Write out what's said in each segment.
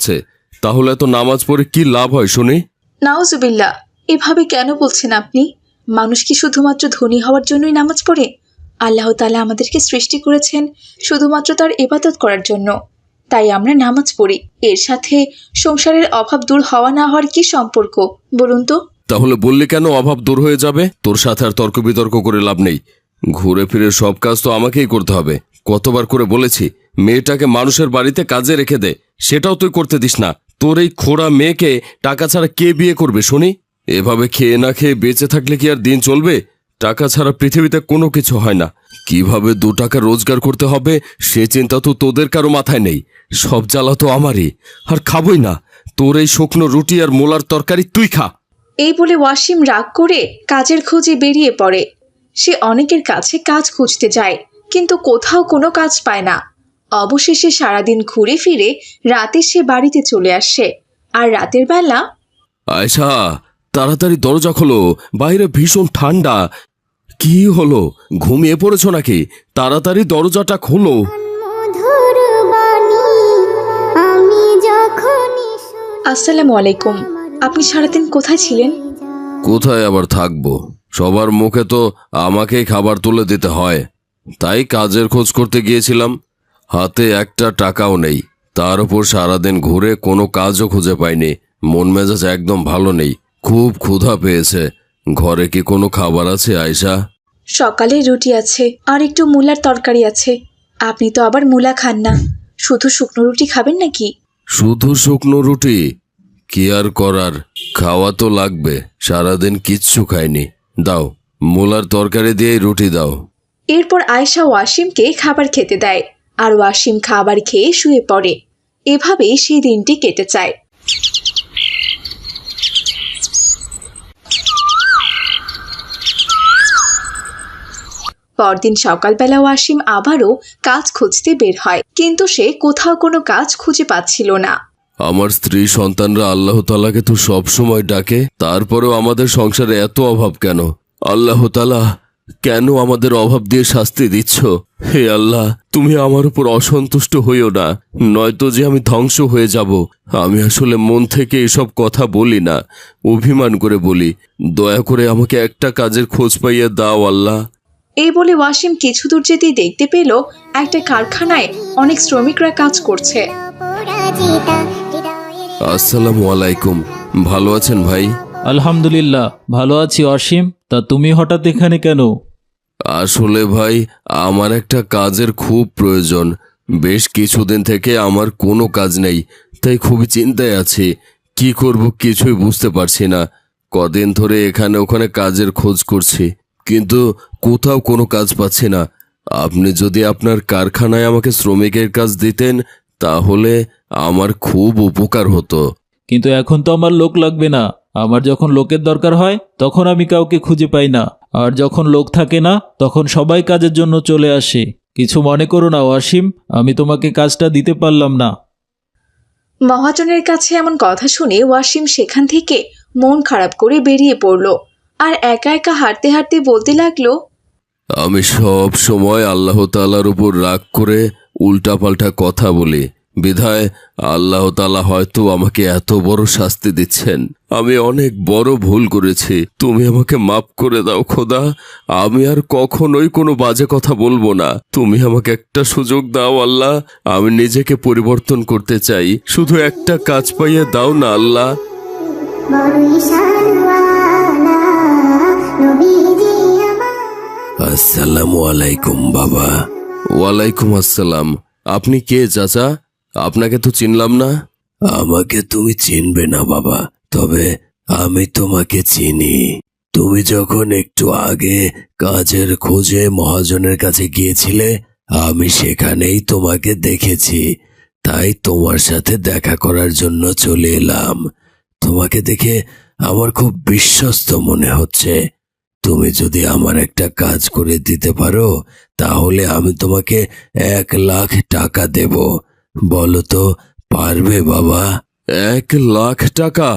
যাচ্ছে, তাহলে এত নামাজ পড়ে কি লাভ হয় শুনি? নাউজুবিল্লাহ, এভাবে কেন বলছেন আপনি? মানুষ কি শুধুমাত্র ধনী হওয়ার জন্যই নামাজ পড়ে? আল্লাহ তাআলা আমাদেরকে সৃষ্টি করেছেন শুধুমাত্র তার ইবাদত করার জন্য। তাই আমরা নামাজ পড়ি। এর সাথে সংসারের অভাব দূর হওয়া না হওয়ার কি সম্পর্ক বলুন তো? তাহলে বললি কেন অভাব দূর হয়ে যাবে? তোর সাথে আর তর্ক বিতর্ক করে লাভ নেই। ঘুরে ফিরে সব কাজ তো আমাকেই করতে হবে। কতবার করে বলেছি মেয়েটাকে মানুষের বাড়িতে কাজে রেখে দে, সেটাও তুই করতে দিস না। তোর এই খোড়া মেয়েকে টাকা ছাড়া কে বিয়ে করবে শুনি? এভাবে খেয়ে না খেয়ে বেঁচে থাকলে কি আর দিন চলবে? টাকা ছাড়া পৃথিবীতে কোনো কিছু হয় না। কিভাবে 2 টাকা রোজগার করতে হবে সে চিন্তা তো তোদের কারো মাথায় নেই। সব জ্বালা তো আমারই, আর খাবই না। তোর এই শুকনো রুটি আর মোলার তরকারি তুই খা। এই বলে ওয়াসিম রাগ করে কাজের খোঁজে বেরিয়ে পড়ে। সে অনেকের কাছে কাজ খুঁজতে যায়, কিন্তু কোথাও কোনো কাজ পায় না। অবশেষে সারাদিন ঘুরে ফিরে রাতে সে বাড়িতে চলে আসে। আর রাতের বেলা, আয়শা, তাড়াতাড়ি দরজা খোলো, বাইরে ভীষণ ঠান্ডা। কি হলো, ঘুমিয়ে পড়েছো নাকি? তাড়াতাড়ি দরজাটা খোলো। আসসালামু আলাইকুম। আপনি সারাদিন কোথায় ছিলেন? কোথায় আবার থাকবো, সবার মুখে তো আমাকেই খাবার তুলে দিতে হয়, তাই কাজের খোঁজ করতে গিয়েছিলাম। হাতে একটা টাকাও নেই, তার উপর সারাদিন ঘুরে কোনো কাজও খুঁজে পাইনি। মন মেজাজ একদম ভালো নেই, খুব ক্ষুধা পেয়েছে। ঘরে কি কোনো খাবার আছে আয়শা? সকালে রুটি আছে আর একটু মূলার তরকারি আছে। আপনি তো আবার মূলা খান না, শুধু শুকনো রুটি খাবেন নাকি? শুধু শুকনো রুটি? কি আর করার, খাওয়া তো লাগবে। সারাদিন কিচ্ছু খাইনি। দাও, মূলার তরকারি দিয়ে রুটি দাও। এরপর আয়েশা ওয়াসিমকে খাবার খেতে দেয়, আর ওয়াসিম খাবার খেয়ে শুয়ে পড়ে। এভাবেই সেই দিনটি কেটে যায়। পরদিন সকালবেলা ওয়াসিম আবারও কাজ খুঁজতে বের হয়, কিন্তু সে কোথাও কোনো কাজ খুঁজে পাচ্ছিল না। আমার স্ত্রী সন্তানরা আল্লাহ তাআলাকে তো সব সময় ডাকে, তারপরেও আমাদের সংসারে এত অভাব কেন? আল্লাহ তাআলা, কেন আমাদের অভাব দিয়ে শাস্তি দিচ্ছ? হে আল্লাহ, তুমি আমার উপর অসন্তুষ্ট হইও না, নয়তো যে আমি ধ্বংস হয়ে যাব। আমি আসলে মন থেকে এসব কথা বলি না, অভিমান করে বলি। দয়া করে আমাকে একটা কাজের খোঁজ পাইয়ে দাও আল্লাহ। এই বলে ওয়াসিম কিছু দূর যেতেই দেখতে পেল একটা কারখানায় অনেক শ্রমিকরা কাজ করছে। আসসালামু আলাইকুম, ভালো আছেন ভাই? আলহামদুলিল্লাহ, ভালো আছি অসীম। তা তুমি হঠাৎ এখানে কেন? আসলে ভাই, আমার একটা কাজের খুব প্রয়োজন। বেশ কিছুদিন থেকে আমার কোনো কাজ নেই, তাই খুবই চিন্তায় আছি। কি করব কিছুই বুঝতে পারছি না। কদিন ধরে এখানে ওখানে কাজের খোঁজ করছি, কিন্তু কোথাও কোনো কাজ পাচ্ছি না। আপনি যদি আপনার কারখানায় আমাকে শ্রমিকের কাজ দিতেন তাহলে আমার খুব উপকার হতো। কিন্তু এখন তো আমার লোক লাগবে না। আমার যখন লোকের দরকার হয় তখন আমি কাউকে খুঁজে পাই না, আর যখন লোক থাকে না তখন সবাই কাজের জন্য চলে আসে। কিছু মনে করো না ওয়াসিম, আমি তোমাকে কাজটা দিতে পারলাম না। মহাজনের কাছে এমন কথা শুনে ওয়াসিম সেখান থেকে মন খারাপ করে বেরিয়ে পড়ল, আর একা একা হাঁটতে হাঁটতে বলতে লাগলো, আমি সব সময় আল্লাহ তাআলার উপর রাগ করে উল্টাপাল্টা কথা বলি, বিধায় আল্লাহ তাআলা হয়তো আমাকে এত বড় শাস্তি দিচ্ছেন। আমি অনেক বড় ভুল করেছি, তুমি আমাকে মাফ করে দাও খোদা। আমি আর কখনোই কোনো বাজে কথা বলবো না। তুমি আমাকে একটা সুযোগ দাও আল্লাহ, আমি নিজেকে পরিবর্তন করতে চাই। শুধু একটা কাজ পাইয়ে দাও না আল্লাহ। আসসালামু আলাইকুম বাবা। ওয়ালাইকুম আসসালাম। আপনি কে চাচা? আপনাকে তো চিনলাম না। আমাকে তুমি চিনবে না বাবা, তবে আমি তোমাকে চিনি। তুমি যখন একটু আগে কাজের খোঁজে মহাজনের কাছে গিয়েছিলে, আমি সেখানেই তোমাকে দেখেছি, তাই তোমার সাথে দেখা করার জন্য চলে এলাম। তোমাকে দেখে আমার খুব বিশ্বস্ত মনে হচ্ছে। তুমি যদি আমার একটা কাজ করে দিতে পারো তাহলে আমি তোমাকে 1,00,000 টাকা দেব। বলো তো, পারবে বাবা? 1,00,000 টাকা?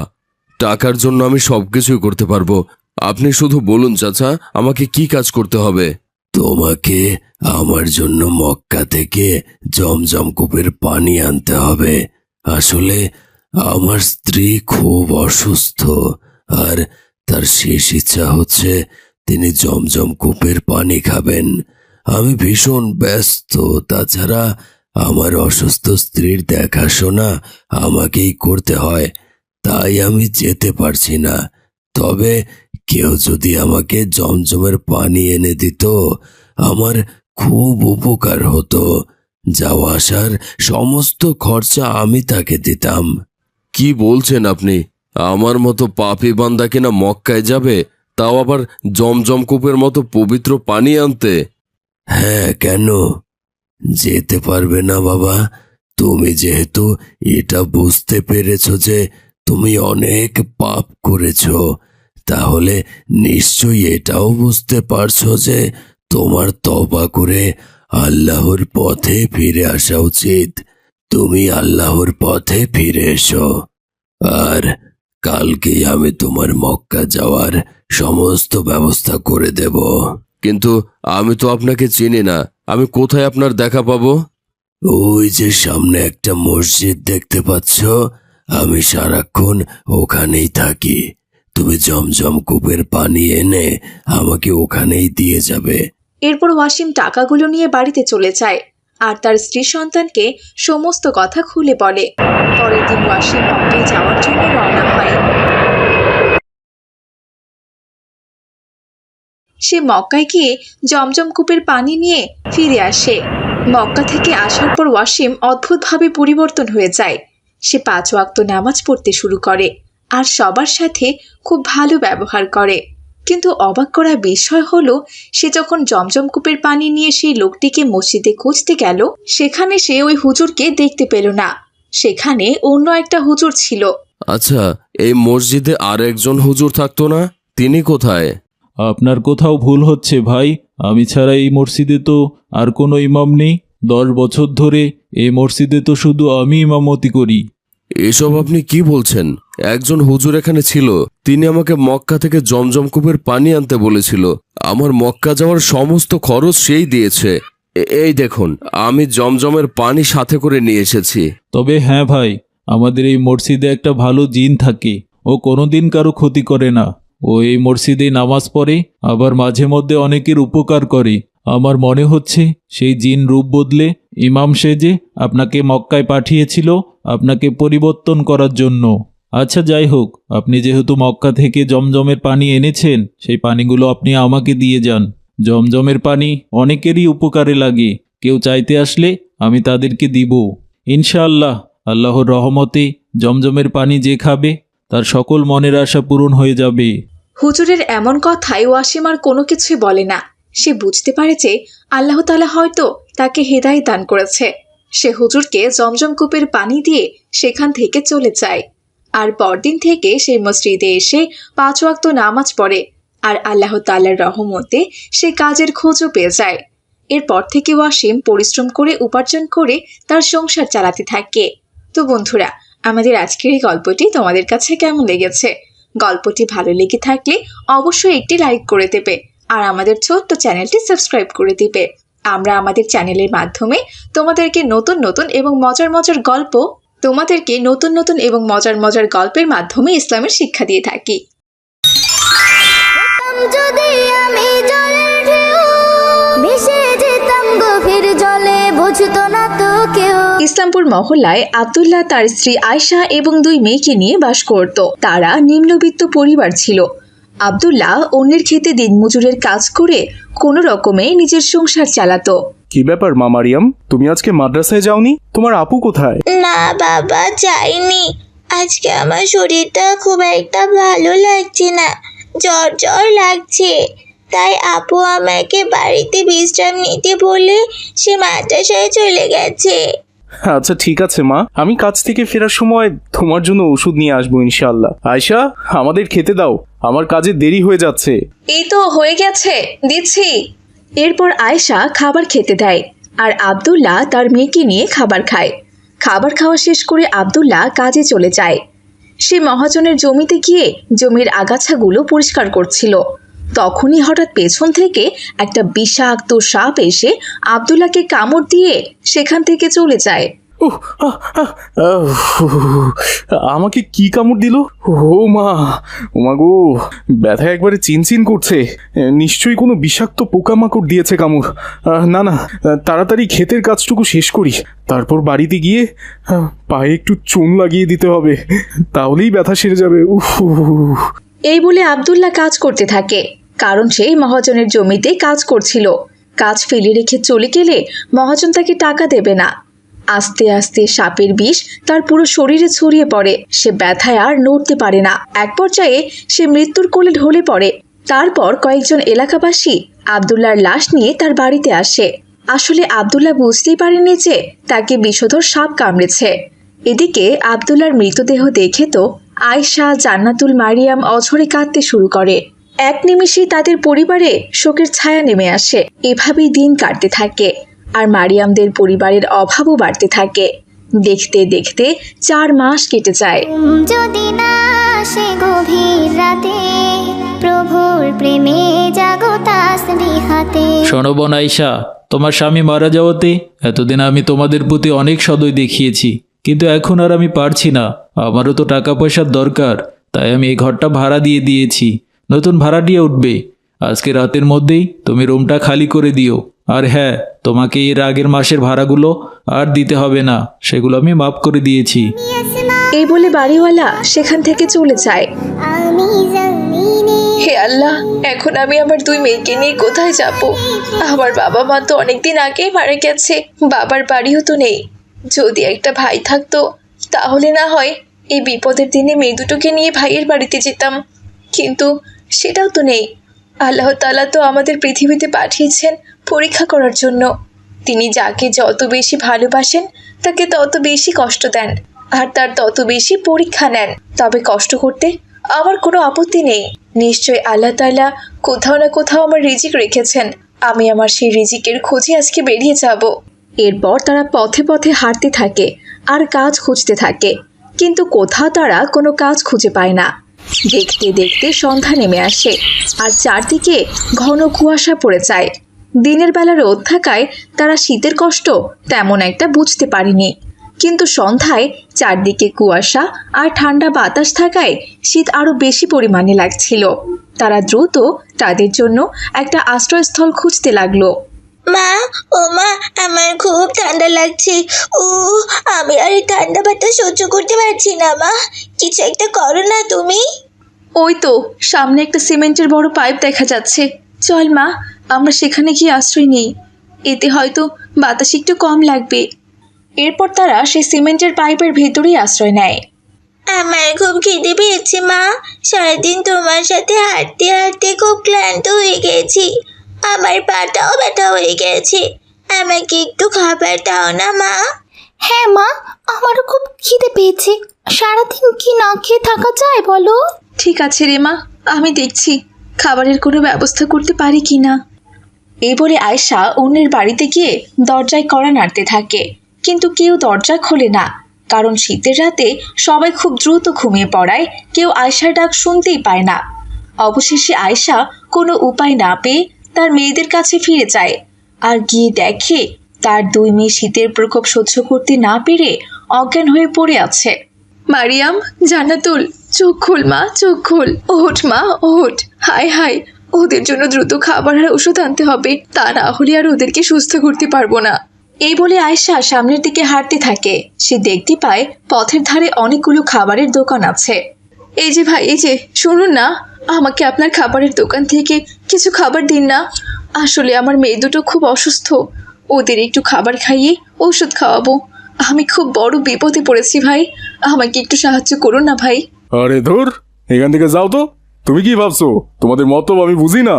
টাকার জন্য আমি সবকিছুই করতে পারবো। আপনি শুধু বলুন চাচা, আমাকে কি কাজ করতে হবে? তোমাকে আমার জন্য মক্কা থেকে জমজম কূপের পানি আনতে হবে, আসলে আমার স্ত্রী খুব অসুস্থ, আর তার শেষ ইচ্ছা হচ্ছে তিনি জমজম কূপের পানি খাবেন। আমি ভীষণ ব্যস্ত, তাছাড়া আমার অসুস্থ স্ত্রীর দেখাশোনা আমাকেই করতে হয়, তাই আমি যেতে পারছি না। তবে কেউ যদি আমাকে জমজমের পানি এনে দিত, আমার খুব উপকার হতো। যাওয়া আসার সমস্ত খরচা আমি তাকে দিতাম। কি বলছেন আপনি? আমার মতো পাপী বান্দা কিনা মক্কায় যাবে, তাও আবার জমজম কূপের মতো পবিত্র পানি আনতে? হ্যাঁ, কেন যেতে পারবে না বাবা? তুমি যেহেতু এটা বুঝতে পেরেছো যে তুমি অনেক পাপ করেছো, তাহলে নিশ্চয়ই এটাও বুঝতে পারছো যে তোমার তওবা করে আল্লাহর পথে ফিরে আসা উচিত। তুমি আল্লাহর পথে ফিরে এসো, আর কালকেই আমি তোমার মক্কা যাওয়ার সমস্ত ব্যবস্থা করে দেব। কিন্তু আমি তো আপনাকে চিনি না, আমি কোথায় আপনার দেখা পাবো? ওই যে সামনে একটা মসজিদ দেখতে পাচ্ছ, আমি সারাক্ষণ ওখানেই থাকি। তুমি জমজম কূপের পানি এনে আমাকে ওখানেই দিয়ে যাবে। এরপর ওয়াসিম টাকাগুলো নিয়ে বাড়িতে চলে যায় আর তার স্ত্রী সন্তানকে সমস্ত কথা খুলে বলে। পরের দিন ওয়াসিম মক্কায় যাওয়ার জন্য রওনা হয়। সে মক্কায় গিয়ে জমজম কূপের পানি নিয়ে ফিরে আসে। মক্কা থেকে আসার পর ওয়াসিম অদ্ভুতভাবে পরিবর্তন হয়ে যায়। সে 5 ওয়াক্ত নামাজ পড়তে শুরু করে আর সবার সাথে খুব ভালো ব্যবহার করে। কিন্তু অবাক করা বিষয় হলো, সে যখন জমজম কূপের পানি নিয়ে সেই লোকটিকে মসজিদে খুঁজতে গেল, সেখানে সে ওই হুজুরকে দেখতে পেল না। সেখানে অন্য একটা হুজুর ছিল। আচ্ছা, এই মসজিদে আর একজন হুজুর থাকতো না? তিনি কোথায়? আপনার কোথাও ভুল হচ্ছে ভাই। আমি ছাড়া এই মসজিদে তো আর কোনো ইমাম নেই। 10 বছর ধরে এই মসজিদে তো শুধু আমি ইমামতি করি। এসব আপনি কি বলছেন? একজন হুজুর এখানে ছিল, তিনি আমাকে মক্কা থেকে জমজম কূপের পানি আনতে বলেছিল। আমার মক্কা যাওয়ার সমস্ত খরচ সেই দিয়েছে। এই দেখুন, আমি জমজমের পানি সাথে করে নিয়ে এসেছি। তবে হ্যাঁ ভাই, আমাদের এই মসজিদে একটা ভালো জিন থাকে। ও কোনোদিন কারো ক্ষতি করে না। ও এই মসজিদে নামাজ পড়ে, আবার মাঝে মধ্যে অনেকের উপকার করে। আমার মনে হচ্ছে সেই জিন রূপ বদলে ইমাম সেজে আপনাকে মক্কায় পাঠিয়েছিল আপনাকে পরিবর্তন করার জন্য। আচ্ছা যাই হোক, আপনি যেহেতু মক্কা থেকে জমজমের পানি এনেছেন, সেই পানিগুলো আপনি আমাকে দিয়ে যান। জমজমের পানি অনেকেরই উপকারে লাগে। কেউ চাইতে আসলে আমি তাদেরকে দিব ইনশাআল্লাহ। আল্লাহর রহমতে জমজমের পানি যে খাবে তার সকল মনের আশা পূরণ হয়ে যাবে। হুজুরের এমন কথায় ওয়াসিম আর কোনো কিছুই বলে না। সে বুঝতে পারে যে আল্লাহ তাআলা হয়তো তাকে হেদায়েত দান করেছে। সে হুজুরকে জমজম কূপের পানি দিয়ে সেখান থেকে চলে যায়। আর পরদিন থেকে সে মসজিদে এসে 5 ওয়াক্ত নামাজ পড়ে আর আল্লাহ তাআলার রহমতে সে কাজের খোঁজও পেয়ে যায়। এরপর থেকে ওয়াসিম পরিশ্রম করে উপার্জন করে তার সংসার চালাতে থাকে। তো বন্ধুরা, আমাদের আজকের এই গল্পটি তোমাদের কাছে কেমন লেগেছে? গল্পটি ভালো লেগে থাকলে অবশ্যই একটি লাইক করে দেবে আর আমাদের ছোট্ট চ্যানেলটি সাবস্ক্রাইব করে দিবে। আমরা আমাদের চ্যানেলের মাধ্যমে তোমাদেরকে নতুন নতুন এবং মজার গল্পের মাধ্যমে ইসলামের শিক্ষা দিয়ে থাকি। যদি আমি জলের ঢেউ ভেসে যেতাম গভীর জলে, বুঝতো না তো কেউ। ইসলামপুর মহল্লায় আব্দুল্লাহ তার স্ত্রী আয়শা এবং 2 মেয়েকে নিয়ে বাস করত। তারা নিম্নবিত্ত পরিবার ছিল। আব্দুল্লাহ অন্যের ক্ষেতে দিনমজুরের কাজ করে কোনো রকমে নিজের সংসার চালাতো। কি ব্যাপার মা মারিয়াম, তুমি আজকে মাদ্রাসায় যাওনি? তোমার আপু কোথায়? না বাবা, যাইনি। আজকে আমার শরীরটা খুব একটা ভালো লাগছে না, জ্বর জ্বর লাগছে। তাই আপু আমাকে বাড়িতে বিশ্রাম নিতে বলে সে মাদ্রাসায় চলে গেছে। আচ্ছা ঠিক আছে মা, আমি কাজ থেকে ফেরার সময় তোমার জন্য ওষুধ নিয়ে আসবো ইনশাআল্লাহ। আয়শা, আমাদের খেতে দাও, আমার কাজে দেরি হয়ে যাচ্ছে। এই তো হয়ে গেছে, দিচ্ছি। এরপর আয়শা খাবার খেতে দেয় আর আব্দুল্লাহ তার মেয়েকে নিয়ে খাবার খায়। খাবার খাওয়া শেষ করে আব্দুল্লাহ কাজে চলে যায়। সে মহাজনের জমিতে গিয়ে জমির আগাছাগুলো পরিষ্কার করছিল। তখনই হঠাৎ পেছন থেকে একটা বিষাক্ত সাপ এসে আব্দুল্লাহকে কামড় দিয়ে সেখান থেকে চলে যায়। উহ, আহ, আহ, আহ, আমাকে কি কামড় দিল? ও মা, ও মা গো, ব্যথা একবারে চিনচিন করছে। নিশ্চয়ই কোনো বিষাক্ত পোকামাকড় দিয়েছে কামড়। না না, তাড়াতাড়ি ক্ষেতের কাজটুকু শেষ করি, তারপর বাড়িতে গিয়ে পায়ে একটু চুন লাগিয়ে দিতে হবে, তাহলেই ব্যথা সেরে যাবে। উফ। এই বলে আব্দুল্লাহ কাজ করতে থাকে, কারণ সে মহাজনের জমিতে কাজ করছিল। কাজ ফেলে রেখে চলে গেলে মহাজন তাকে টাকা দেবে না। আস্তে আস্তে সাপের বিষ তার পুরো শরীরে ছড়িয়ে পড়ে। সে ব্যথায় আর নড়তে পারে না। এক পর্যায়ে সে মৃত্যুর কোলে ঢলে পড়ে। তারপর কয়েকজন এলাকাবাসী আব্দুল্লাহর লাশ নিয়ে তার বাড়িতে আসে। আসলে আব্দুল্লাহ বুঝতেই পারেনি যে তাকে বিষধর সাপ কামড়েছে। এদিকে আব্দুল্লাহর মৃতদেহ দেখে তো আয়েশা, জান্নাতুল, মারিয়াম অঝরে কাঁদতে শুরু করে। এক নিমেষেই তাদের পরিবারে শোকের ছায়া নেমে আসে। এভাবেই দিন কাটতে থাকে, আর মারিয়ামদের পরিবারের অভাবও বাড়তে থাকে। দেখতে দেখতে 4 মাস কেটে যায়। যদি না আসে গভীর রাতে, প্রভুর প্রেমে জাগো তাসবিহাতে। শোনো বোন আয়েশা, তোমার স্বামী মারা যাওয়াতে এতদিন আমি তোমাদের প্রতি অনেক সদয় দেখিয়েছি, কিন্তু এখন আর আমি পারছি না। আমারও তো টাকা পয়সার দরকার, তাই আমি এই ঘরটা ভাড়া দিয়ে দিয়েছি। নতুন ভাড়াটিয়া উঠবে। আজকে রাতের মধ্যেই তুমি রুমটা খালি করে দিও। আর হ্যাঁ, তোমাকে এর আগের মাসের ভাড়াগুলো আর দিতে হবে না, সেগুলো আমি মাফ করে দিয়েছি। এই বলে বাড়িওয়ালা সেখান থেকে চলে যায়। আমি জানিনি হে আল্লাহ, এখন আমি আমার 2 মেয়েকে নিয়ে কোথায় যাব? আমার বাবা মা তো অনেকদিন আগেই মারা গেছে, বাবার বাড়িও তো নেই। যদি একটা ভাই থাকতো তাহলে না হয় এই বিপদের দিনে মেয়ে দুটোকে নিয়ে ভাইয়ের বাড়িতে যেতাম, কিন্তু সেটাও তো নেই। আল্লাহ তাআলা তো আমাদের পৃথিবীতে পাঠিয়েছেন পরীক্ষা করার জন্য। তিনি যাকে যত বেশি ভালোবাসেন তাকে তত বেশি কষ্ট দেন, আর তার তত বেশি পরীক্ষা নেন। তবে কষ্ট করতে আমার কোনো আপত্তি নেই। নিশ্চয় আল্লাহ তাআলা কোথাও না কোথাও আমার রিজিক রেখেছেন। আমি আমার সেই রিজিকের খোঁজে আজকে বেরিয়ে যাব। এরপর তারা পথে পথে হাঁটতে থাকে আর কাজ খুঁজতে থাকে, কিন্তু কোথাও তারা কোনো কাজ খুঁজে পায় না। দেখতে দেখতে সন্ধ্যা নেমে আসে, আর চারদিকে ঘন কুয়াশা পড়ে যায়। দিনের বেলা রোদ থাকায় তারা শীতের কষ্ট তেমন একটা বুঝতে পারেনি, কিন্তু সন্ধ্যায় চারদিকে কুয়াশা আর ঠান্ডা বাতাস থাকায় শীত আরো বেশি পরিমাণে লাগছিল। তারা দ্রুত তাদের জন্য একটা আশ্রয়স্থল খুঁজতে লাগলো। মা, ও মা, আমার খুব ঠান্ডা লাগছে। ও, আমি আর এই ঠান্ডা বাতাস সহ্য করতে পারছি না। মা, কিছু একটা করো না তুমি। ওই তো সামনে একটা সিমেন্টের বড় পাইপ দেখা যাচ্ছে, চল মা, আমরা সেখানে গিয়ে আশ্রয় নেই। এতে হয়তো বাতাস একটু কম লাগবে। এরপর তারা সেই সিমেন্টের পাইপের ভেতরেই আশ্রয় নেয়। আমার খুব খিদে পেয়েছে মা, সারাদিন তোমার সাথে হাঁটতে হাঁটতে খুব ক্লান্ত হয়ে গেছি। আমার পাটাও ব্যথা হয়ে গেছে, আমাকে একটু খাবার দাও না মা। হ্যাঁ মা, আমারও খুব খিদে পেয়েছে। সারাদিন কি না খেয়ে থাকা যায় বলো? ঠিক আছে রে মা, আমি দেখছি খাবারের কোনো ব্যবস্থা করতে পারি কি না। এই বলে আয়েশা অন্যের বাড়িতে গিয়ে দরজায় কড়া নাড়তে থাকে, কিন্তু কেউ দরজা খোলে না, কারণ শীতের রাতে সবাই খুব দ্রুত ঘুমিয়ে পড়ায় কেউ আয়েশার ডাক শুনতেই পায় না। অবশেষে আয়েশা কোনো উপায় না পেয়ে তার মেয়েদের কাছে ফিরে যায়, আর গিয়ে দেখে তার 2 মেয়ে শীতের প্রকোপ সহ্য করতে না পেরে অজ্ঞান হয়ে পড়ে আছে। মারিয়াম, জান্নাতুল, চোখ খোল মা, চোখ খোল, ওঠ মা, ওঠ। হায় হায়, ওদের জন্য দ্রুত খাবার আর ওষুধ আনতে হবে, তা না হলে আর ওদেরকে সুস্থ করতে পারবো না। এই বলে আয়েশা সামনের দিকে হাঁটতে থাকে। সে দেখতে পায় পথের ধারে অনেকগুলো খাবারের দোকান আছে। এই যে ভাই, এই যে শুনুন না, আমাকে আপনার খাবারের দোকান থেকে কিছু খাবার দিন না। আসলে আমার মেয়ে দুটো খুব অসুস্থ, ওদের একটু খাবার খাইয়ে ওষুধ খাওয়াবো। আমি খুব বড় বিপদে পড়েছি ভাই, আমাকে একটু সাহায্য করুন না ভাই। আরে ধুর, এখান থেকে যাও তো। তুমি কি ভাবছো তোমাদের মতলব আমি বুঝি না?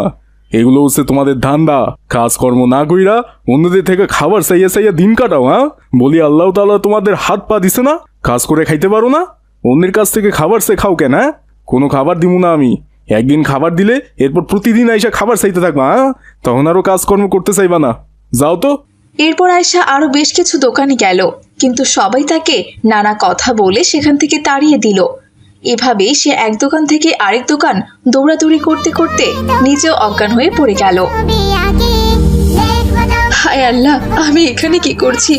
এগুলো হচ্ছে তোমাদের ধান্দা। কাজকর্ম না কইরা অন্যদের থেকে খাবার চাইয়া চাইয়া দিন কাটাও। হ্যাঁ, বলি আল্লাহ তাআলা তোমাদের হাত পা দিছে না, কাজ করে খাইতে পারো না? অন্যের কাছ থেকে খাবার চাই খাও কেন? হ্যাঁ, কোনো খাবার দিব না আমি। একদিন খাবার দিলে এরপর প্রতিদিন আইসা খাবার চাইতে থাকবা। হ্যাঁ, তখন আরো কাজকর্ম করতে চাইবা না। যাও তো। এরপর আয়েশা আরো বেশ কিছু দোকানে গেল, কিন্তু সবাই তাকে নানা কথা বলে সেখান থেকে তাড়িয়ে দিল। এভাবেই সে এক দোকান থেকে আরেক দোকান দৌড়াদৌড়ি করতে করতে নিজেও অজ্ঞান হয়ে পড়ে গেল। হায় আল্লাহ, আমি এখানে কি করছি?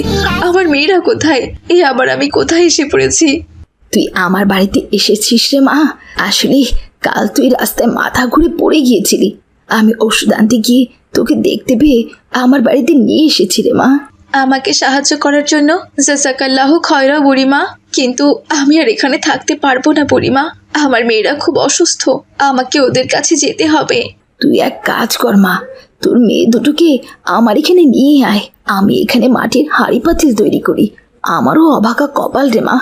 আমার মেয়েরা কোথায়? এই আবার আমি কোথায় এসে পড়েছি? তুই আমার বাড়িতে এসেছিস রে মা। আসলে কাল তুই রাস্তায় মাথা ঘুরে পড়ে গিয়েছিলি। আমি ওষুধ আনতে গিয়ে তোকে দেখতে পেয়ে আমার বাড়িতে নিয়ে এসেছি রে মা। আমাকে সাহায্য করার জন্য জাযাকাল্লাহু খয়রা বুড়িমা, কিন্তু আমি আর এখানে থাকতে পারবো না বুড়িমা। আমার মেয়েরা খুব অসুস্থ, আমাকে ওদের কাছে যেতে হবে। তুই এক কাজ কর মা, তোর মেয়ে দুটোকে আমার এখানে নিয়ে আয়। আমি এখানে মাটির হাঁড়ি পাতিল তৈরি করি। আমারও অভাগা কপাল রে মা।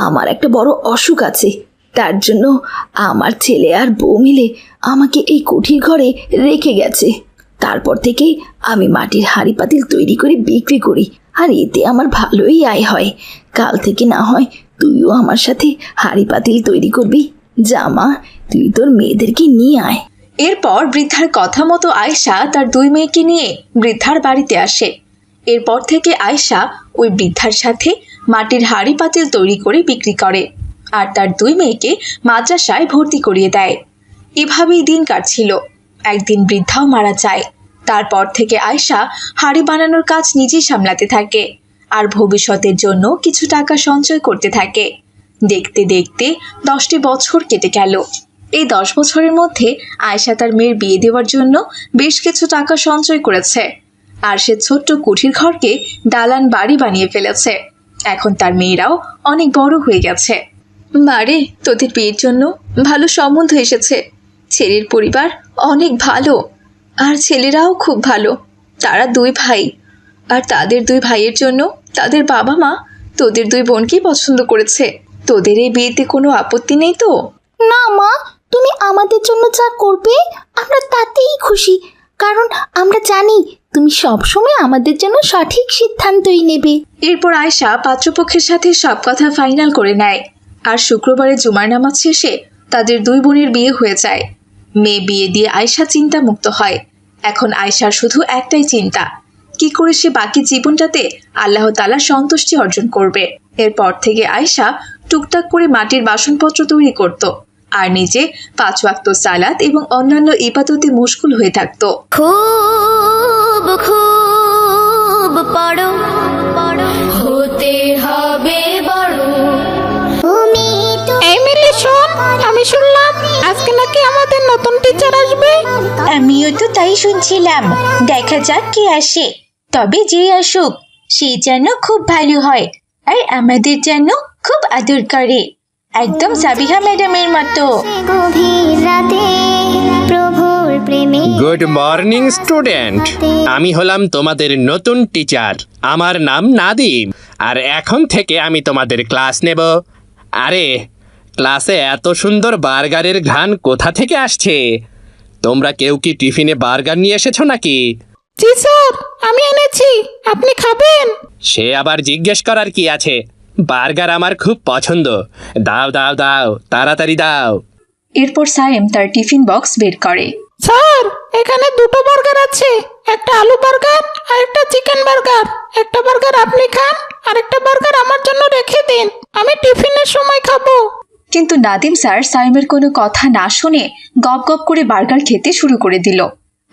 আমার একটা বড় অসুখ আছে, তার জন্য আমার ছেলে আর বউ মিলে আমাকে এই কুঠির ঘরে রেখে গেছে। তারপর থেকেই আমি মাটির হাঁড়ি পাতিল তৈরি করে বিক্রি করি, আর এতে আমার ভালোই আয় হয়। কাল থেকে না হয় তুইও আমার সাথে হাঁড়ি পাতিল তৈরি করবি। যা মা, তুই তোর মেয়েদেরকে নিয়ে আয়। এরপর বৃদ্ধার কথা মতো আয়েশা তার 2 মেয়েকে নিয়ে বৃদ্ধার বাড়িতে আসে। এরপর থেকে আয়েশা ওই বৃদ্ধার সাথে মাটির হাঁড়ি পাতিল তৈরি করে বিক্রি করে, আর তার 2 মেয়েকে মাদ্রাসায় ভর্তি করিয়ে দেয়। এভাবেই দিন কাটছিল। একদিন বৃদ্ধাও মারা যায়। তারপর থেকে আয়েশা হাঁড়ি বানানোর কাজ নিজেই সামলাতে থাকে, আর ভবিষ্যতের জন্য কিছু টাকা সঞ্চয় করতে থাকে। দেখতে দেখতে 10টি বছর কেটে গেল। এই 10 বছরের মধ্যে আয়েশা তার মেয়ের বিয়ে দেওয়ার জন্য বেশ কিছু টাকা সঞ্চয় করেছে, আর সে ছোট্ট কুঠির ঘরকে দালান বাড়ি বানিয়ে ফেলেছে। এখন তার মেয়েরাও অনেক বড় হয়ে গেছে। মারে, তোদের বিয়ের জন্য ভালো সম্বন্ধ এসেছে। ছেলের পরিবার অনেক ভালো, আর ছেলেরাও খুব ভালো। তারা 2 ভাই, আর তাদের 2 ভাইয়ের জন্য তাদের বাবা মা তোদের 2 বোনকেই পছন্দ করেছে। তোদের এই বিয়েতে কোনো আপত্তি নেই তো? না মা, তুমি আমাদের জন্য যা করবে আমরা তাতেই খুশি, কারণ আমরা জানি তুমি সবসময় আমাদের জন্য সঠিক সিদ্ধান্তই নেবে। এরপর আয়েশা পাত্রপক্ষের সাথে সব কথা ফাইনাল করে নেয়, আর শুক্রবারে জুমার নামাজ শেষে তাদের 2 বোনের বিয়ে হয়ে যায়। মেয়ে বিয়ে দিয়ে আয়েশা চিন্তামুক্ত হয়। এখন আয়েশার শুধু একটাই চিন্তা, কি করে সে বাকি জীবনটাতে আল্লাহ তাআলার সন্তুষ্টি অর্জন করবে। এরপর থেকে আয়েশা টুকটাক করে মাটির বাসনপত্র তৈরি করত, আর নিজে 5 ওয়াক্ত সালাত এবং অন্যান্য ইবাদতে মশগুল হয়ে থাকত। খুব খুব পড়ো, হতে হবে বড়। তুমি তো এই মিলি শোন, আমি শুনলাম আজকে নাকি আমাদের নতুন টিচার আসবে। আমিও তো তাই শুনছিলাম। দেখা যাক কে আসে, তবে যে আসুক সে যেন খুব ভালো হয়, আর আমাদের যেন খুব আদর করে, একদম সাবিহা ম্যাডামের মতো। গুড মর্নিং স্টুডেন্ট, আমি হলাম তোমাদের নতুন টিচার। আমার নাম নাদিম, আর এখন থেকে আমি তোমাদের ক্লাস নেব। আরে, ক্লাসে এত সুন্দর বার্গারের ঘ্রাণ কোথা থেকে আসছে? তোমরা কেউ কি টিফিনে বার্গার নিয়ে এসেছো নাকি? জি স্যার, আমি এনেছি, আপনি খাবেন? সে আবার জিজ্ঞেস করার কি আছে? বার্গার আমার খুব পছন্দ। দাও দাও দাও, তাড়াতাড়ি দাও। এরপর সায়েম তার টিফিন বক্স বের করে। স্যার, এখানে 2টো বার্গার আছে, একটা আলু বার্গার আর একটা চিকেন বার্গার। একটা বার্গার আপনি খান, আর একটা বার্গার আমার জন্য রেখে দিন, আমি টিফিনের সময় খাবো। কিন্তু নাদিম স্যার সাইমের কোনো কথা না শুনে গপ গপ করে বার্গার খেতে শুরু করে দিল।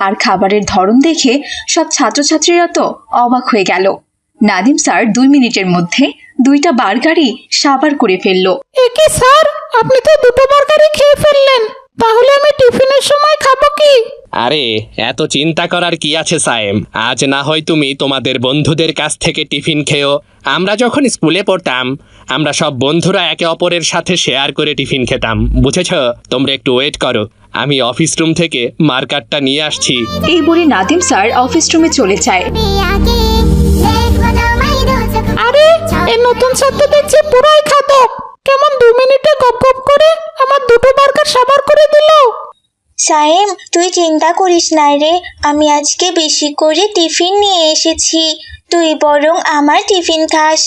আর খাবারের ধরন দেখে সব ছাত্রছাত্রীরা তো অবাক হয়ে গেল। নাদিম স্যার 2 মিনিটের মধ্যে 2টা বার্গারই সাবার করে ফেলল। একে স্যার, আপনি তো 2টো বার্গারই খেয়ে ফেললেন, তাহলে আমি টিফিনের সময় খাবো কি? আরে, এত চিন্তা করার কি আছে সায়েম? আজ না হয় তুমি তোমাদের বন্ধুদের কাছ থেকে টিফিন খেও। আমরা যখন স্কুলে পড়তাম, আমরা সব বন্ধুরা একে অপরের সাথে শেয়ার করে টিফিন খেতাম, বুঝেছ? তোমরা একটু ওয়েট করো, আমি অফিস রুম থেকে মার্কারটা নিয়ে আসছি। এই বলে নাদিম স্যার অফিস রুমে চলে যায়। আরে, এই নতুন ছাত্র দেখছি পুরাই খাদক। কেমন 2 মিনিটে গপ গপ করে আমার 2টো বার্গার সাবার করে দিল। সায়েম, তুই চিন্তা করিস না রে, আমি আজকে বেশি করে টিফিন নিয়ে এসেছি, তুই বরং আমার টিফিন খাস।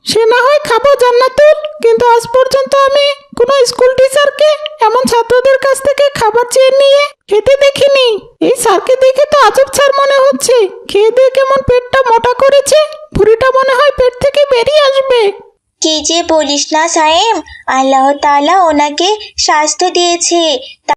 সে না হয় খাবো জান্নাতুল, কিন্তু আজ পর্যন্ত আমি কোনো স্কুল টিচারকে এমন ছাত্রদের কাছ থেকে খাবার চেয়ে নিয়ে খেতে দেখিনি। এই স্যারকে দেখে তো আজব স্যার মনে হচ্ছে। খেয়ে দিয়ে কেমন পেটটা মোটা করেছে, ভুঁড়িটা মনে হয় পেট থেকে বেরিয়ে আসবে। কি যে বলিস না সায়েম, আল্লাহ তাআলা ওনাকে স্বাস্থ্য দিয়েছে।